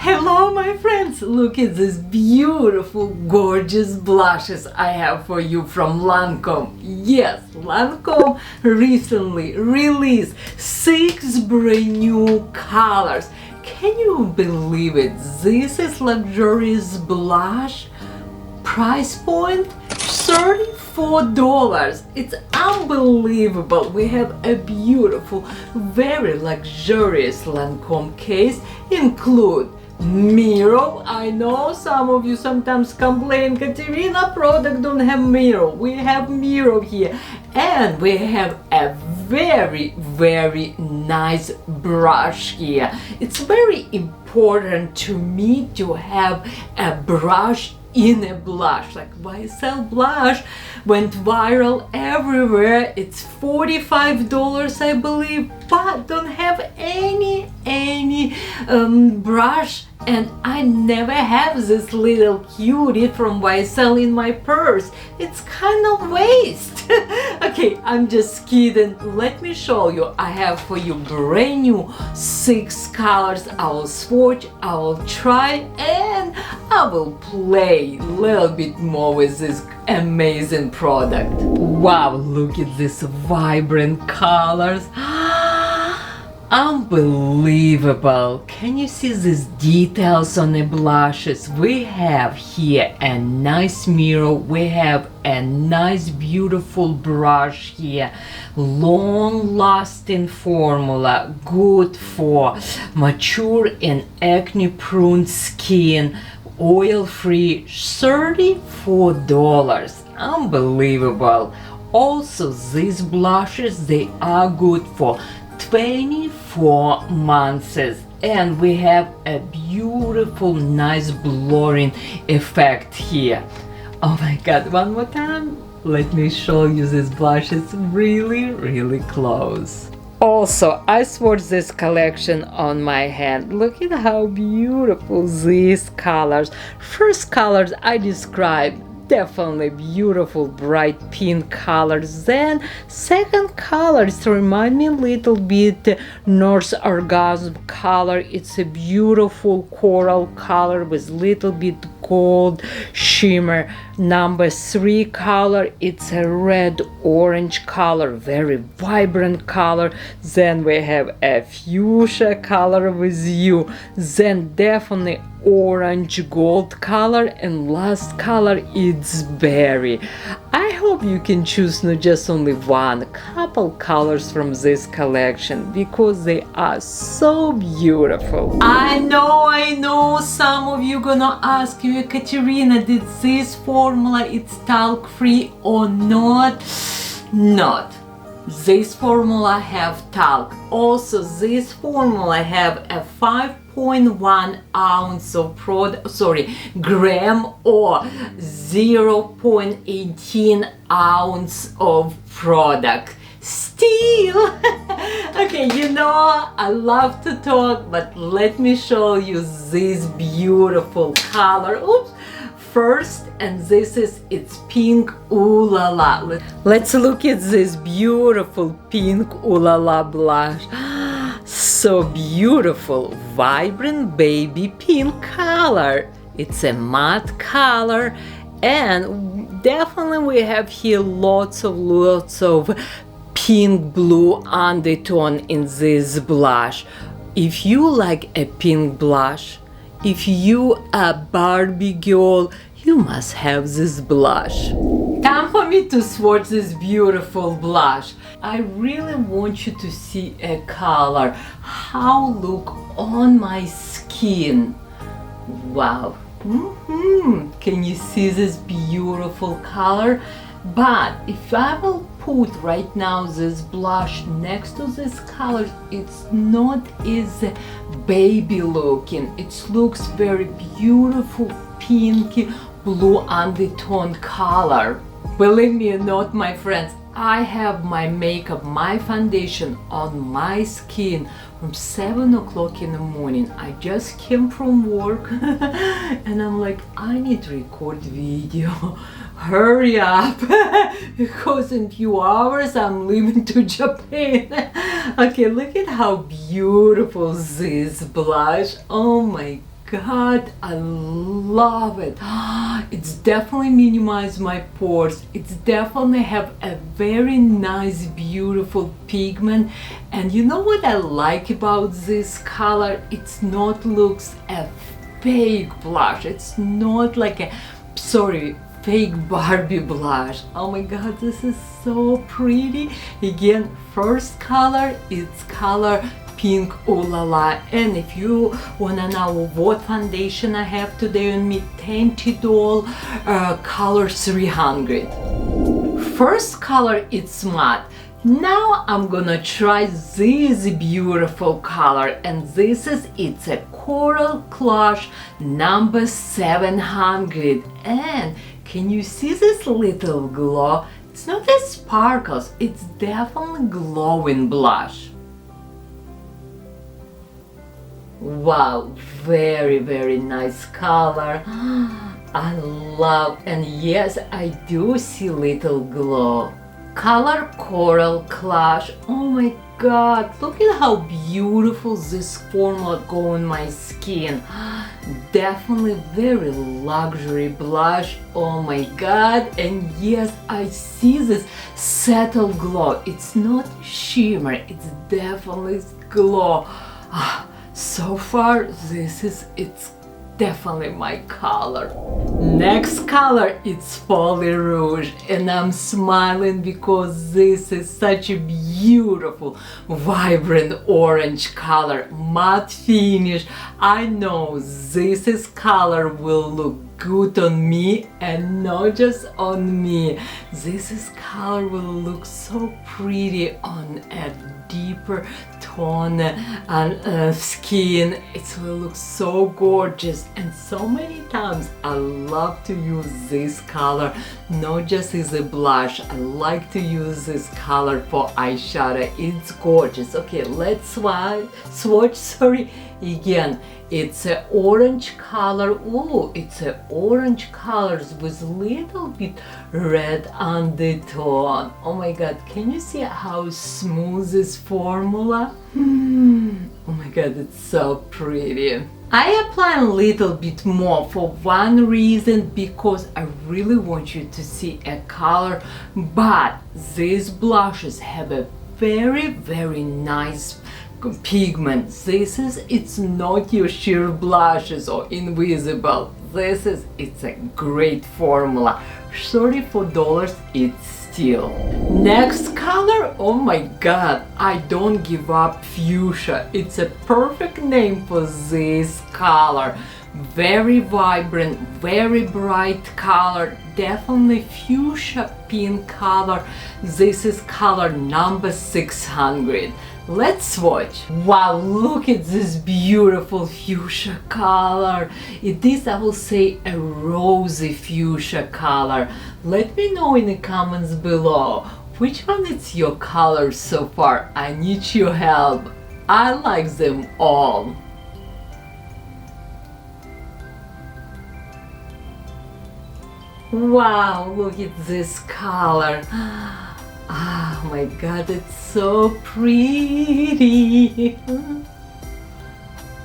Hello my friends, look at these beautiful gorgeous blushes I have for you from Lancome. Yes, Lancome recently released 6 brand new colors. Can you believe it? This is luxurious blush. Price point $34. It's unbelievable. We have a beautiful, very luxurious Lancome case. Include mirror. I know some of you sometimes complain, Katerina, product don't have mirror. We have mirror here, and we have a very nice brush here. It's very important to me to have a brush in a blush. Like YSL blush went viral everywhere. It's $45, I believe, but don't have any brush, and I never have this little cutie from YSL in my purse. It's kind of waste. Okay, I'm just kidding. Let me show you. I have for you brand new 6 colors. I will swatch, I will try, and I will play a little bit more with this amazing product. Wow, look at these vibrant colors. Unbelievable. Can you see these details on the blushes? We have here a nice mirror, we have a nice beautiful brush here, long lasting formula, good for mature and acne prone skin, oil free, $34. Unbelievable. Also, these blushes, they are good for 24 months, and we have a beautiful nice blurring effect here. Oh my god, one more time, let me show you this blush. It's really close. Also, I swatched this collection on my hand. Look at how beautiful these colors. First colors I described, definitely beautiful bright pink colors. Then second colors remind me a little bit North Orgasm color. It's a beautiful coral color with little bit gold shimmer. Number 3 color, it's a red orange color, very vibrant color. Then we have a fuchsia color with you. Then definitely orange gold color, and last color it's berry. I hope you can choose not just only one, couple colors from this collection, because they are so beautiful. I know some of you gonna ask me, Katerina, did this formula it's talc free or not? Not. This formula have talc. Also, this formula have a 5.1 ounce of gram or 0.18 ounce of product. Still, okay, you know I love to talk, but let me show you this beautiful color. Oops. First, and this is its pink ooh la la. Let's look at this beautiful pink ooh la la blush. So beautiful, vibrant baby pink color. It's a matte color, and definitely we have here lots of pink blue undertone in this blush. If you like a pink blush, if you a Barbie girl, you must have this blush. Time for me to swatch this beautiful blush. I really want you to see a color, how look on my skin. Wow. Can you see this beautiful color? But if I will put right now this blush next to this color, it's not as baby looking. It looks very beautiful pinky blue undertone color. Believe me or not, my friends, I have my makeup, my foundation on my skin from 7 o'clock in the morning. I just came from work and I'm like, I need to record video. Hurry up, because in few hours I'm leaving to Japan. Okay, look at how beautiful this blush. Oh my god, I love it. It's definitely minimized my pores. It's definitely have a very nice, beautiful pigment. And you know what I like about this color? It's not looks a fake blush. It's not like a, sorry, fake Barbie blush. Oh my god, this is so pretty. Again, first color, it's color Pink Ooh La La. And if you wanna know what foundation I have today on me, Tinted color 300. First color, it's matte. Now I'm gonna try this beautiful color, and this is, it's a Coral Clutch number 700. And can you see this little glow? It's not a sparkles, it's definitely glowing blush. Wow, very, very nice color. I love, and yes, I do see little glow. Color Coral Clutch. Oh my god, look at how beautiful this formula go on my skin. Definitely very luxury blush. Oh my god, and yes, I see this subtle glow. It's not shimmer, it's definitely glow. So far, this is, it's definitely my color. Next color, it's Folie Rouge, and I'm smiling because this is such a beautiful, vibrant orange color, matte finish. I know this is color will look good on me, and not just on me. This is color will look so pretty on a deeper tone and skin. It will look so gorgeous, and so many times I love to use this color not just as a blush. I like to use this color for eyeshadow. It's gorgeous. Okay, let's swatch, sorry. Again, it's an orange color. Oh, it's an orange colors with little bit red undertone. Oh my god, can you see how smooth this formula? Oh my god, it's so pretty. I apply a little bit more for one reason, because I really want you to see a color, but these blushes have a very, very nice pigment. This is, it's not your sheer blushes or invisible. This is, it's a great formula. $34, it's still. Next color, oh my god, I don't give up, fuchsia. It's a perfect name for this color. Very vibrant, very bright color, definitely fuchsia pink color. This is color number 600. Let's swatch. Wow, look at this beautiful fuchsia color. It is, I will say, a rosy fuchsia color. Let me know in the comments below which one is your color so far. I need your help. I like them all. Wow, look at this color. Oh my god, it's so pretty.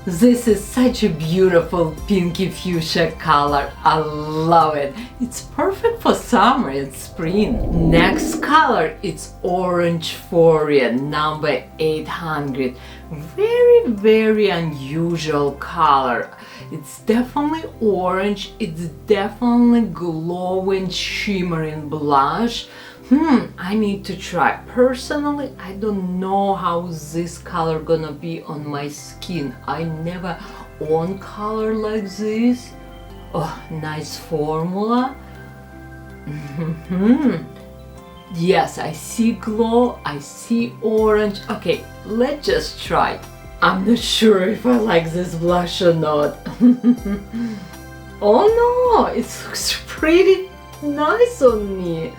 This is such a beautiful pinky fuchsia color. I love it. It's perfect for summer and spring. Next color, it's orange Phoria number 800. Very, very unusual color. It's definitely orange. It's definitely glowing, shimmering blush. I need to try. Personally, I don't know how this color gonna be on my skin. I never own color like this. Oh, nice formula. Yes, I see glow, I see orange. Okay, let's just try. I'm not sure if I like this blush or not. Oh no, it looks pretty nice on me.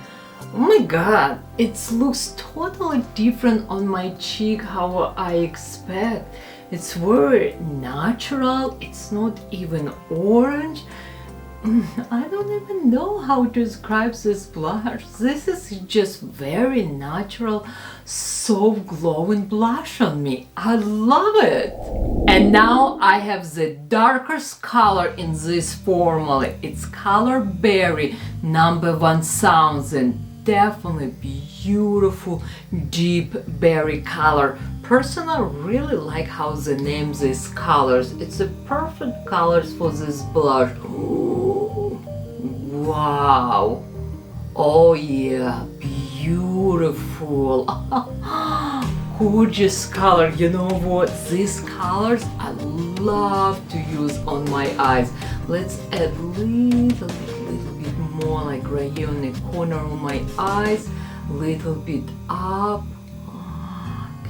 Oh my god, it looks totally different on my cheek how I expect. It's very natural, it's not even orange. I don't even know how to describe this blush. This is just very natural, soft glowing blush on me. I love it. And now I have the darkest color in this formula. It's color Berry number 1000. Definitely beautiful deep berry color. Personally, I really like how they name these colors. It's the perfect colors for this blush. Ooh, wow. Oh yeah, beautiful. Gorgeous color. You know what? These colors I love to use on my eyes. Let's add little bit more, like right here on the corner of my eyes. Little bit up.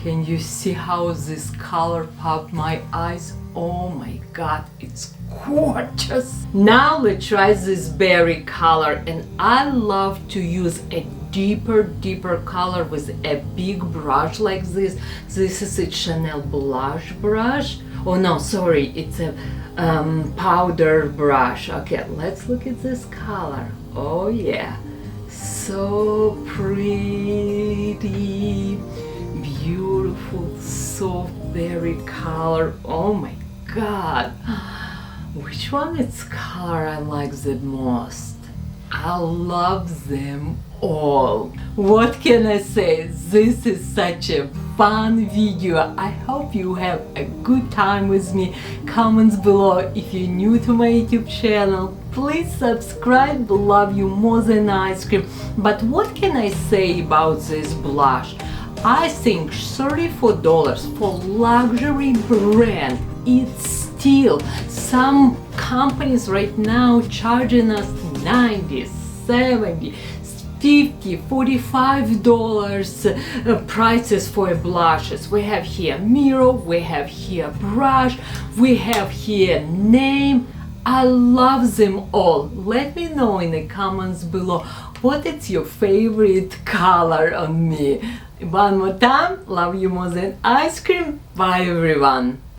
Can you see how this color popped my eyes? Oh my god, it's gorgeous. Now let's try this berry color, and I love to use a deeper color with a big brush like this. This is a Chanel blush brush. Oh no, sorry, it's a powder brush. Okay, let's look at this color. Oh yeah, so pretty. Beautiful soft berry color. Oh my god, which one is color I like the most? I love them all. What can I say? This is such a fun video. I hope you have a good time with me. Comments below. If you're new to my YouTube channel, please subscribe. Love you more than ice cream. But what can I say about this blush? I think $34 for luxury brand, it's still, some companies right now charging us $90, $70, $50, $45 prices for blushes. We have here mirror, we have here brush, we have here name. I love them all. Let me know in the comments below what is your favorite color on me. One more time, love you more than ice cream. Bye everyone.